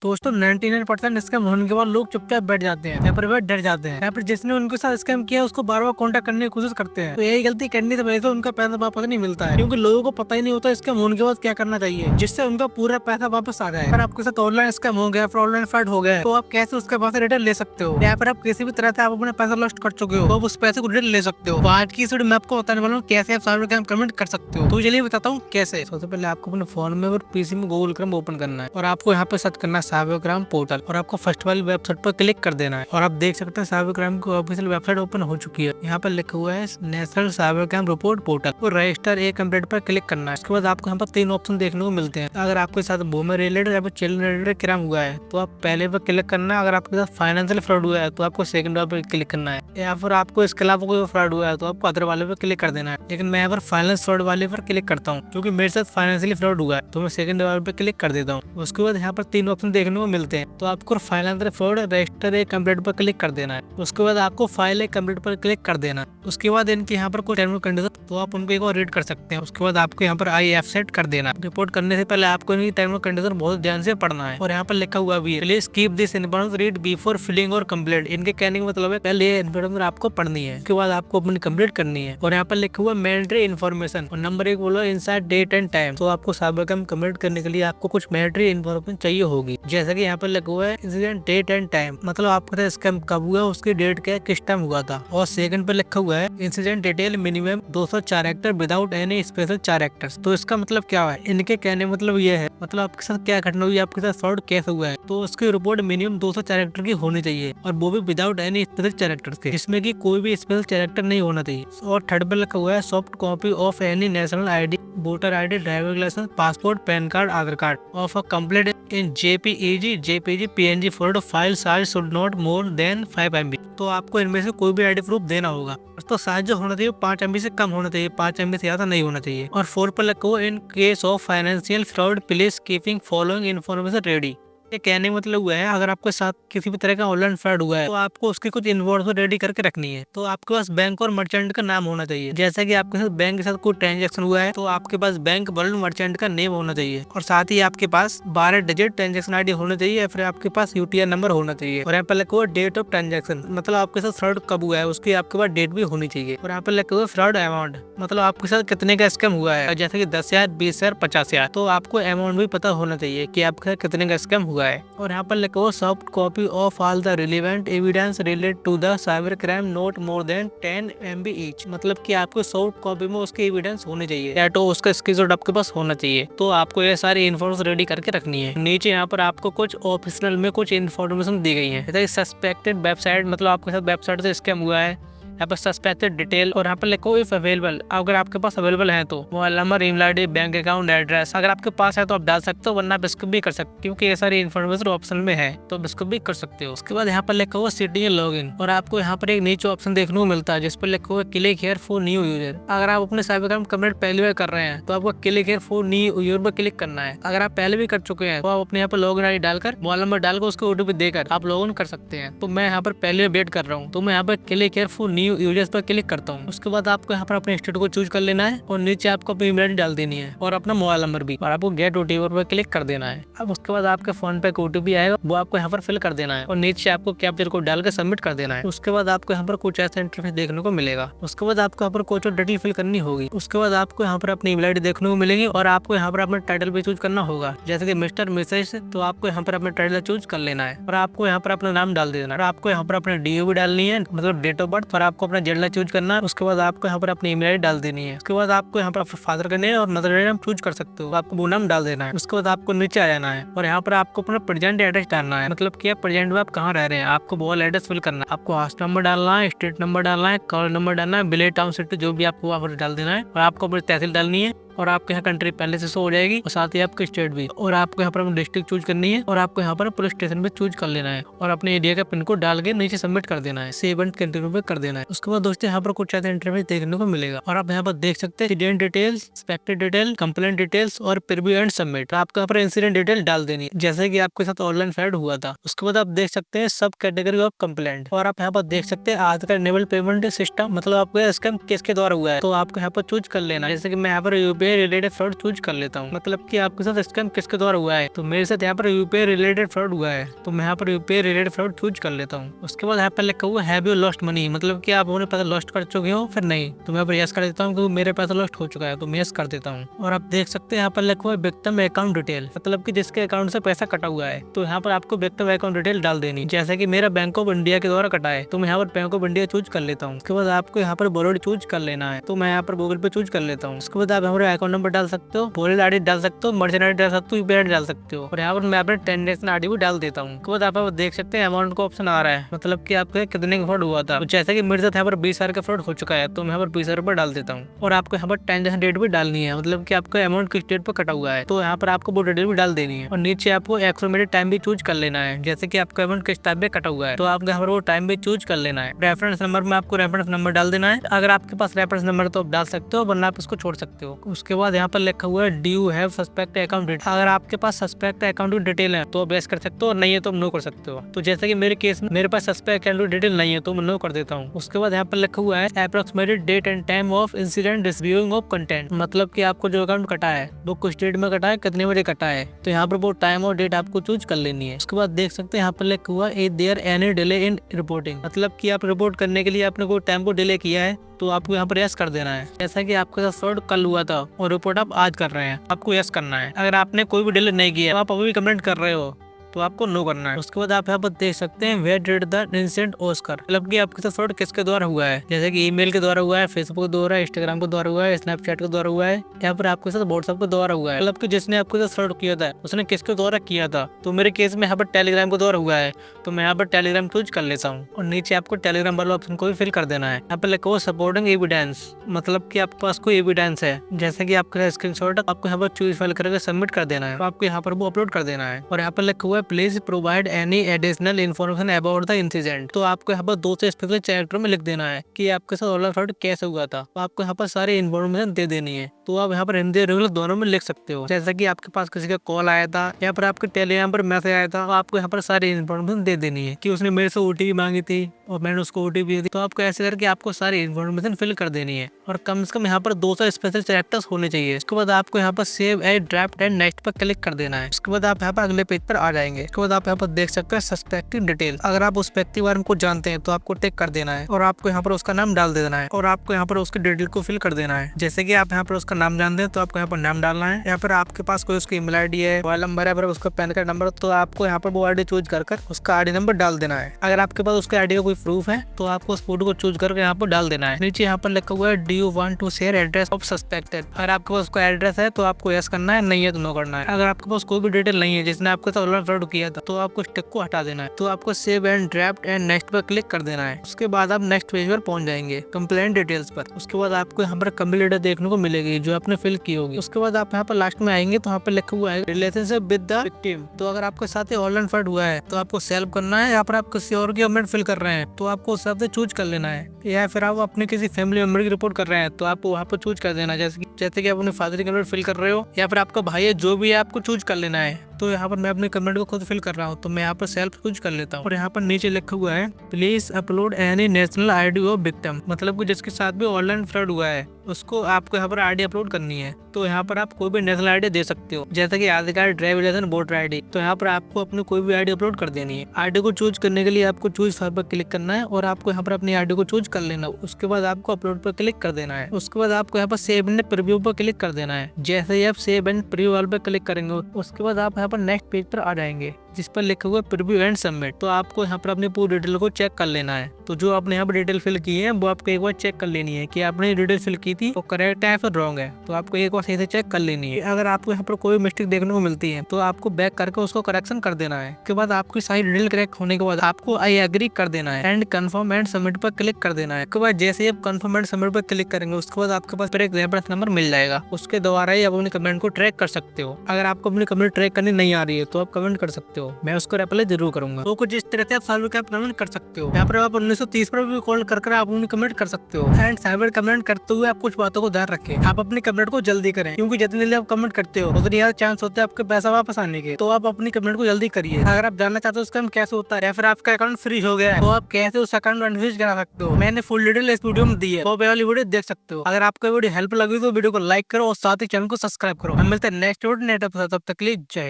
दोस्तों 99% स्कैम होने के बाद लोग चुपचाप बैठ जाते हैं या फिर वे डर जाते हैं या फिर जिसने उनके साथ स्कैम किया उसको बार बार कॉन्टेक्ट करने की कोशिश करते हैं। तो यही गलती करने से वजह से उनका पैसा वापस नहीं मिलता है, क्योंकि लोगों को पता ही नहीं होता स्कैम होने के बाद क्या करना चाहिए जिससे उनका पूरा पैसा वापस आ जाए। अगर आपके साथ ऑनलाइन स्कैम हो गया, फिर ऑनलाइन फ्रॉड हो गया, तो आप कैसे उसके पैसे रिटर्न ले सकते हो, या फिर आप किसी भी तरह से आप अपना पैसा लॉस्ट कर चुके हो तो आप उस पैसे को रिटर्न ले सकते हो। तो आज की इस वीडियो में आपको बताने वाला हूँ कैसे आप साइबर क्राइम कमेंट कर सकते हो। तो चलिए बताता हूँ कैसे। सबसे पहले आपको अपने फोन में और पीसी में गूगल क्रोम ओपन करना है और आपको यहाँ पे सर्च करना है साइबर क्राइम पोर्टल और आपको फर्स्ट वाली वेबसाइट पर क्लिक कर देना है। और आप देख सकते हैं साइबर क्राइम की ऑफिशियल वेबसाइट ओपन हो चुकी है। यहाँ पर लिखा हुआ है national cyber crime report portal और रजिस्टर ए कंप्लीट पर क्लिक करना है। इसके बाद आपको यहाँ पर 3 ऑप्शन देखने को मिलते हैं। अगर आपके साथ वुमेन रिलेटेड या फिर चिल्ड्रन रिलेटेड क्राइम हुआ है तो आप पहले पर क्लिक करना है। अगर आपके साथ फाइनेंशियल फ्रॉड हुआ है तो आपको सेकंड वाले पर क्लिक करना है, या फिर आपको इसके अलावा कोई फ्रॉड हुआ है तो आपको अदर वाले पर क्लिक कर देना है। लेकिन मैं यहाँ पर फाइनेंस फ्रॉड वाले पर क्लिक करता हूँ क्योंकि मेरे साथ फाइनेंशियली फ्रॉड हुआ है, तो मैं सेकंड वाले पर क्लिक कर देता हूँ। उसके बाद यहाँ पर 3 ऑप्शन देखने को मिलते हैं। तो आपको फाइनेंशियल फ्रॉड रजिस्टर ए कंप्लीट पर क्लिक कर देना है। उसके बाद आपको फाइल ए कंप्लीट पर क्लिक कर देना है। उसके बाद इनके यहाँ पर कोई टर्म एंड कंडीशन तो आप उनको एक बार रीड कर सकते हैं। उसके बाद आपको यहाँ पर IF सेट कर देना है। रिपोर्ट करने से पहले आपको इनकी टर्म एंड कंडीशन बहुत ध्यान से पढ़ना है। और यहाँ पर लिखा हुआ भी है please keep this information read before filling और कंप्लीट। इनके कहने का मतलब है पहले ये इन्फॉर्मेशन आपको पढ़नी है, उसके बाद आपको अपनी कंप्लीट करनी है। और यहाँ पर लिखा हुआ मैंडेटरी इन्फॉर्मेशन और नंबर 1 बोलो इनसाइड डेट एंड टाइम। तो आपको साइबर क्राइम कंप्लीट करने के लिए आपको कुछ मैंडेटरी इन्फॉर्मेशन चाहिए होगी, जैसे कि यहाँ पर लिखा हुआ है इंसिडेंट डेट एंड टाइम, मतलब आपके साथ स्कैम कब हुआ, उसकी डेट क्या है, किस टाइम हुआ था। और सेकंड पे लिखा हुआ है incident detail minimum 204 actor without any special 4 actors. तो इसका मतलब क्या है, इनके कहने मतलब ये है, मतलब आपके साथ क्या घटना हुई, आपके साथ फ्रॉड कैसे हुआ है, तो उसकी रिपोर्ट मिनिमम 204 एक्टर की होनी चाहिए और वो भी विदाउट एनी स्पेशल 4 एक्टर्स के, जिसमें की कोई भी स्पेशल 4 एक्टर नहीं होना चाहिए। और थर्ड पे लिखा हुआ है soft copy of any national ID, voter ID, driving licence, passport, PAN card, Aadhaar card of a complete in JPEG, PNG format file size should not more than 5 MB। तो आपको इनमें से कोई भी ID प्रूफ देना होगा। तो साइज जो होना चाहिए 5 MB से कम होना चाहिए, 5 MB से ज्यादा नहीं होना चाहिए। और 4 पर लिखा हुआ in case of financial fraud please keeping following information ready. ये कहने का मतलब हुआ है अगर आपके साथ किसी भी तरह का ऑनलाइन फ्रॉड हुआ है तो आपको उसकी कुछ इन्फॉर्मेशन रेडी करके रखनी है। तो आपके पास बैंक और मर्चेंट का नाम होना चाहिए, जैसा कि आपके साथ बैंक के साथ कोई ट्रांजैक्शन हुआ है तो आपके पास बैंक वर्ल्ड मर्चेंट का नेम होना चाहिए। और साथ ही आपके पास 12 डिजिट ट्रांजैक्शन ID होना चाहिए, या फिर आपके पास UTR नंबर होना चाहिए। और यहाँ पर लिखा हुआ डेट ऑफ ट्रांजैक्शन, मतलब आपके साथ फ्रॉड कब हुआ है उसकी आपके पास डेट भी होनी चाहिए। और यहाँ पर लिखा हुआ फ्रॉड अमाउंट, मतलब आपके साथ कितने का स्कैम हुआ है, जैसे कि 10,000, 20,000, 50,000, तो आपको अमाउंट भी पता होना चाहिए कि आपके साथ कितने का स्कैम हुआ है। और यहाँ पर लिखा हुआ soft copy of all the relevant evidence related to the cyber crime not more than 10 MB each, मतलब कि आपको सॉफ्ट कॉपी में उसके एविडेंस होने चाहिए या तो उसका स्क्रीनशॉट आपके पास होना चाहिए। तो आपको ये सारी इन्फॉर्मेशन रेडी करके रखनी है। नीचे यहाँ पर आपको कुछ ऑफिशियल में कुछ इन्फॉर्मेशन दी गई है, जैसे सस्पेक्टेड वेबसाइट, मतलब आपके साथ वेबसाइट से स्कैम हुआ है, यहाँ पर सस्पेक्टेड डिटेल। और यहाँ पर लिखो इफ अवेलेबल, अगर आपके पास अवेलेबल है तो mobile number, email ID, bank account address, अगर आपके पास है तो आप डाल सकते हो, वरना आप इसको भी कर सकते हो क्योंकि ये सारी इन्फॉर्मेशन ऑप्शन में है, तो आप इसको भी कर सकते हो। उसके बाद यहाँ पर लिखा हुआ सिटी लॉगिन, और आपको यहाँ पर एक नीचे ऑप्शन देखने को मिलता है जिस पर लिखा हुआ click here for new user. अगर आप अपने साइबर क्राइम कंप्लीट पहली बार कर रहे हैं तो आपको click here for new user पर क्लिक करना है। अगर आप पहले भी कर चुके हैं तो आप अपने यहाँ पर लॉगिन ID डालकर, मोबाइल नंबर डालकर, उसको OTP देकर आप लॉगिन कर सकते हैं। तो मैं यहाँ पर पहले वेट कर रहा हूँ, तो मैं यहाँ पर click here for new users पर क्लिक करता हूँ। उसके बाद आपको यहाँ पर अपने स्टेट को चूज कर लेना है और नीचे आपको अपनी ईमेल ID डाल देनी है और अपना मोबाइल नंबर भी, और आपको गेट OTP पर क्लिक कर देना है। अब उसके बाद आपके फोन पे OTP आएगा, वो आपको यहाँ पर फिल कर देना है और नीचे आपको कैप्चर कोड डाल के सबमिट कर देना है। उसके बाद आपको यहाँ पर कुछ ऐसा इंटरफेस देखने को मिलेगा। उसके बाद आपको यहाँ पर कुछ डिटेल फिल करनी होगी। उसके बाद आपको यहाँ पर अपनी ईमेल ID देखने को मिलेगी और आपको यहाँ पर अपना टाइटल भी चूज करना होगा, जैसे कि मिस्टर मिसेस, तो आपको यहाँ पर अपना टाइटल चूज कर लेना है और आपको यहाँ पर अपना नाम डाल देना है। और आपको यहाँ पर अपनी DO भी डालनी है, मतलब डेट ऑफ बर्थ, और आपको अपना जेंडर चूज करना है। उसके बाद आपको यहाँ पर अपनी ईमेल ID डाल देनी है। उसके बाद आपको यहाँ पर फादर का नेम और मदर नेम चूज कर सकते हो, आपको वो नाम डाल देना है। उसके बाद आपको नीचे आ जाना है और यहाँ पर आपको अपना प्रेजेंट एड्रेस डालना है, मतलब कि प्रेजेंट में आप कहाँ रह रहे हैं, आपको वो एड्रेस फिल करना है। आपको हाउस नंबर डालना है, स्टेट नंबर डालना है, कॉल नंबर डालना है, विलेज, टाउन, सिटी, जो भी आपको वहाँ पर डाल देना है। और आपको अपनी तहसील डालनी है और आपके यहाँ कंट्री पहले से शो हो जाएगी और साथ ही आपके स्टेट भी। और आपको यहाँ पर अपनी डिस्ट्रिक्ट चूज करनी है और आपको यहाँ पर पुलिस स्टेशन भी चूज कर लेना है और अपने एरिया का पिन कोड डाल के नीचे सबमिट कर देना है, सेव एंड कंटिन्यू पे कर देना है। उसके बाद दोस्तों यहाँ पर कुछ ऐसा इंटरफेस देखने को मिलेगा और आप यहाँ पर देख सकते हैं incident details, suspected detail, complaint details और प्रीव्यू एंड सबमिट। आपको यहाँ पर इंसिडेंट डिटेल डाल देनी है, जैसे कि आपके साथ ऑनलाइन फ्रॉड हुआ था। उसके बाद आप देख सकते हैं सब कैटेगरी ऑफ कंप्लेंट, और आप यहाँ पर देख सकते हैं आधार इनेबल पेमेंट सिस्टम, मतलब आपको स्कैम किसके द्वारा हुआ है, तो आपको यहाँ पर चूज कर लेना। जैसे कि मैं यहाँ पर यूपीआई रिलेटेड फ्रॉड चूज कर लेता हूँ, मतलब कि आपके साथ स्कैम किसके द्वारा हुआ है। तो मेरे साथ यहाँ पर यूपीआई रिलेटेड फ्रॉड हुआ है, तो मैं यहाँ पर यूपीआई रिलेटेड फ्रॉड चूज कर लेता हूँ। उसके बाद यहाँ पर लिखा हुआ हैव यू लॉस्ट मनी, मतलब कि आप अपने पैसा लॉस्ट कर चुके हो फिर नहीं। तो मैं यहाँ पर यस कर देता हूँ क्योंकि मेरे पैसा लॉस्ट हो चुका है, तो मैं यस कर देता हूँ। और आप देख सकते हैं यहाँ पर लिखा हुआ है विक्टिम अकाउंट डिटेल, मतलब कि जिसके अकाउंट से पैसा कटा हुआ है। तो यहाँ पर आपको विक्टिम अकाउंट डिटेल डाल देनी, जैसे कि मेरा बैंक ऑफ इंडिया के द्वारा कटा है, तो मैं यहाँ पर बैंक ऑफ इंडिया चूज कर लेता हूँ। उसके बाद आपको यहाँ पर वॉलेट चूज कर लेना है, तो मैं यहाँ पर गूगल पे चूज कर लेता हूँ। उसके बाद आप हमारे अकाउंट नंबर डाल सकते हो, वॉलेट आईडी डाल सकते हो, मर्चेंट आईडी डाल सकते हो, यूपीआई आईडी डाल सकते हो। और यहाँ पर मैं अपने ट्रांजेक्शन आईडी भी डाल देता हूँ। उसके बाद आप देख सकते हैं अमाउंट का ऑप्शन आ रहा है, मतलब कि आपके कितने का फ्रॉड हुआ था। तो जैसे कि मेरे साथ यहाँ पर 20,000 का फ्रॉड हो चुका है, तो मैं यहाँ पर 20,000 रुपये डाल देता हूँ। और आपको यहाँ पर ट्रांजेक्शन डेट भी डालनी है, मतलब कि आपका अमाउंट किस डेट पर कटा हुआ है, तो यहाँ पर आपको वो डिटेल भी डाल देनी है। और नीचे आपको एक्सपेरिमेंट टाइम भी चूज कर लेना है, जैसे कि आपका अमाउंट किस टाइम पे कटा हुआ है, तो आपको यहाँ पर वो टाइम भी चूज कर लेना है। रेफरेंस नंबर में आपको रेफरेंस नंबर डाल देना है, अगर आपके पास रेफरेंस नंबर तो आप डाल सकते हो, वरना आप इसको छोड़ सकते हो। उसके बाद यहाँ पर लिखा हुआ है do you have suspect account detail, अगर आपके पास सस्पेक्ट अकाउंट डिटेल है तो आप यस कर सकते हो, और नहीं है तो नो कर सकते हो। तो जैसे कि मेरे केस में मेरे पास सस्पेक्ट अकाउंट डिटेल नहीं है, तो मैं नो कर देता हूँ। उसके बाद यहाँ पर लिखा हुआ है approximated date and time of incident reviewing of content, मतलब कि आपको जो अकाउंट कटा है वो कुछ डेट में कटा है, कितने बजे कटा है, तो यहाँ पर वो टाइम और डेट आपको चूज कर लेनी है। उसके बाद देख सकते हैं यहाँ पर लिखा हुआ है there any delay in reporting, मतलब कि आप रिपोर्ट करने के लिए आपने कोई टाइम को डिले किया है, तो आपको यहाँ पर यस कर देना है। जैसा कि आपके साथ फ्रॉड कल हुआ था और रिपोर्ट आप आज कर रहे हैं, आपको यस करना है। अगर आपने कोई भी डिले नहीं किया, आप अभी भी कंप्लेंट कर रहे हो, तो आपको नो करना है। उसके बाद आप यहाँ पर देख सकते हैं where did the incident occur, मतलब कि आपके साथ फ्रॉड किसके द्वारा हुआ है, जैसे कि ईमेल के द्वारा हुआ है, फेसबुक के द्वारा, इंस्टाग्राम के द्वारा हुआ है, स्नैपचैट के द्वारा हुआ है, यहाँ पर आपके साथ व्हाट्सएप के द्वारा हुआ है, मतलब कि जिसने आपके साथ फ्रॉड किया था उसने किसके द्वारा किया था। तो मेरे केस में यहाँ पर टेलीग्राम के द्वारा हुआ है, तो मैं यहाँ पर टेलीग्राम चूज कर लेता हूँ। और नीचे आपको टेलीग्राम वाला ऑप्शन को भी फिल कर देना है। यहाँ पर लिखा हुआ सपोर्टिंग एविडेंस, मतलब कि आपके पास कोई एविडेंस है, जैसे कि आपका स्क्रीनशॉट आपको यहाँ पर चूज फाइल करके सबमिट कर देना है, तो आपको यहाँ पर वो अपलोड कर देना है। और यहाँ पर लिखा हुआ है please provide any additional information about the incident, तो आपको यहाँ पर 2 से स्पेसिफिक कैरेक्टर में लिख देना है कि आपके साथ ऑनलाइन फ्रॉड कैसे हुआ था। तो आपको यहाँ पर सारी इन्फॉर्मेशन दे देनी है, तो आप यहाँ पर हिंदी और इंग्लिश दोनों में लिख सकते हो। जैसा कि आपके पास किसी का कॉल आया था या फिर आपके टेलीग्राम पर मैसेज आया था, तो आपको यहाँ पर सारी इन्फॉर्मेशन दे देनी है कि उसने मेरे से ओटीपी मांगी थी और मैंने उसको ओटीपी दी, तो आपको ऐसे करके आपको सारी इन्फॉर्मेशन फिल कर देनी है। और कम से कम यहाँ पर 200 स्पेशल कैरेक्टर्स होने चाहिए। उसके बाद आपको यहाँ पर save as draft and next पर क्लिक कर देना है। उसके बाद आप यहाँ पर अगले पेज पर आ जाएंगे। उसके बाद आप यहाँ पर देख सकते हैं सस्पेक्टिव डिटेल, अगर आप उस व्यक्ति के बारे में कुछ जानते हैं तो आपको टिक कर देना है और आपको यहाँ पर उसका नाम डाल देना है और आपको यहाँ पर उसकी डिटेल को फिल कर देना है। जैसे कि आप यहाँ पर उसका नाम जानते हैं तो आपको यहाँ पर नाम डालना है, या फिर आपके पास कोई उसकी ईमेल आईडी है, मोबाइल नंबर है, फिर उसका पैन कार्ड नंबर, तो आपको यहाँ पर वो आईडी चूज कर उसका आईडी नंबर डाल देना है। अगर आपके पास उसके आईडी का कोई प्रूफ है तो आपको उस फोटो को चूज करके यहाँ पर डाल देना है। नीचे यहाँ पर लिखा हुआ है do you want to share address of suspected, अगर आपके पास उसका एड्रेस है तो आपको यस करना है, नहीं है तो नो करना है। अगर आपके पास कोई भी डिटेल नहीं है जिसने आपके साथ ऑनलाइन फ्रॉड किया था तो आपको टिक को हटा देना है। तो आपको save and draft and next पर क्लिक कर देना है। उसके बाद आप नेक्स्ट पेज पर पहुंच जाएंगे कंप्लेंट डिटेल्स पर। उसके बाद आपको यहाँ पर कंप्लेंट डिटेल देखने को मिलेगी जो आपने फिल की होगी। उसके बाद आप यहाँ पर लास्ट में आएंगे तो यहाँ पर लिखा हुआ है रिलेशनशिप विद द विक्टिम, तो अगर आपके साथ ऑनलाइन फ्रॉड हुआ है तो आपको सेल्फ करना है, या फिर आप किसी और की कमेंट फिल कर रहे हैं तो आपको उस हिसाब से चूज कर लेना है, या फिर आप अपने किसी फैमिली मेंबर की रिपोर्ट कर रहे हैं तो आपको वहाँ पर चूज कर देना, जैसे कि आप अपने फादर की कमेंट फिल कर रहे हो या फिर आपका भाई है, जो भी है आपको चूज कर लेना है। तो यहाँ पर मैं अपने कमेंट को खुद फिल कर रहा हूँ, तो मैं यहाँ पर सेल्फ चूज कर लेता हूँ। और यहाँ पर नीचे लिखा हुआ है please upload any national ID of victim, मतलब कि जिसके साथ भी ऑनलाइन फ्रॉड हुआ है उसको आपको यहाँ पर आईडी अपलोड करनी है। तो यहाँ पर आप कोई भी नेशनल आईडी दे सकते हो, जैसे कि Aadhaar card, driving licence, voter ID. तो यहाँ पर आपको अपनी कोई भी आईडी अपलोड कर देनी है। आईडी को चूज करने के लिए आपको चूज फाइल पर क्लिक करना है और आपको यहाँ पर अपनी आईडी को चूज कर लेना। उसके बाद आपको अपलोड पर क्लिक कर देना है। उसके बाद आपको यहाँ पर सेव एंड प्रीव्यू पर क्लिक कर देना है। जैसे ही आप सेव एंड प्रीव्यू वाले पर क्लिक करेंगे उसके बाद आप यहाँ पर नेक्स्ट पेज पर आ जाएंगे जिस पर लिखा हुआ प्रीव्यू एंड सबमिट। तो आपको यहाँ पर अपनी पूरी डिटेल को चेक कर लेना है। तो जो आपने यहाँ पर डिटेल फिल की है वो आपको एक बार चेक कर लेनी है कि आपने डिटेल फिल की थी वो करेक्ट है फिर रॉन्ग है, तो आपको एक बार सही से चेक कर लेनी है। अगर आपको यहाँ पर कोई मिस्टेक देखने को मिलती है तो आपको बैक करके उसको करेक्शन कर देना है। उसके बाद आपकी सारी डिटेल करेक्ट होने के बाद आपको आई एग्री कर देना है एंड कंफर्म एंड सबमिट पर क्लिक कर देना है। उसके बाद जैसे ही आप कंफर्म एंड सबमिट पर क्लिक करेंगे उसके बाद आपके पास फिर एक रेफरेंस नंबर मिल जाएगा, उसके द्वारा ही आप अपनी कमेंट को ट्रैक कर सकते हो। अगर आपको अपनी कमेंट ट्रैक करनी नहीं आ रही है तो आप कमेंट कर सकते हो। हो, मैं उसको रिप्लाई जरूर करूंगा। तो कुछ इस तरह से आप साइबर कैब कमेंट कर सकते हो। यहाँ पर आप 1930 पर भी कॉल कर आप अपनी कमेंट कर सकते हो। एंड साइबर कमेंट करते हुए आप कुछ बातों को ध्यान रखें, आप अपनी कमेंट को जल्दी करें, क्योंकि जितनी जल्दी आप कमेंट करते हो उतनी ज्यादा चांस होता है आपके पैसा वापस आने के। तो आप अपनी कमेंट को जल्दी करिए। अगर आप जानना चाहते हो स्कैम कैसे होता है या फिर आपका अकाउंट फ्रीज हो गया है तो आप कैसे उस अकाउंट अनफ्रीज करा सकते हो, मैंने फुल डिटेल इस वीडियो में दी है, तो वाली वीडियो देख सकते हो। अगर आपको वीडियो हेल्प लगी तो वीडियो को लाइक करो और साथ ही चैनल को सब्सक्राइब करो। हम मिलते हैं नेक्स्ट वीडियो नेट एपिसोड, तब तक के लिए जय हिंद।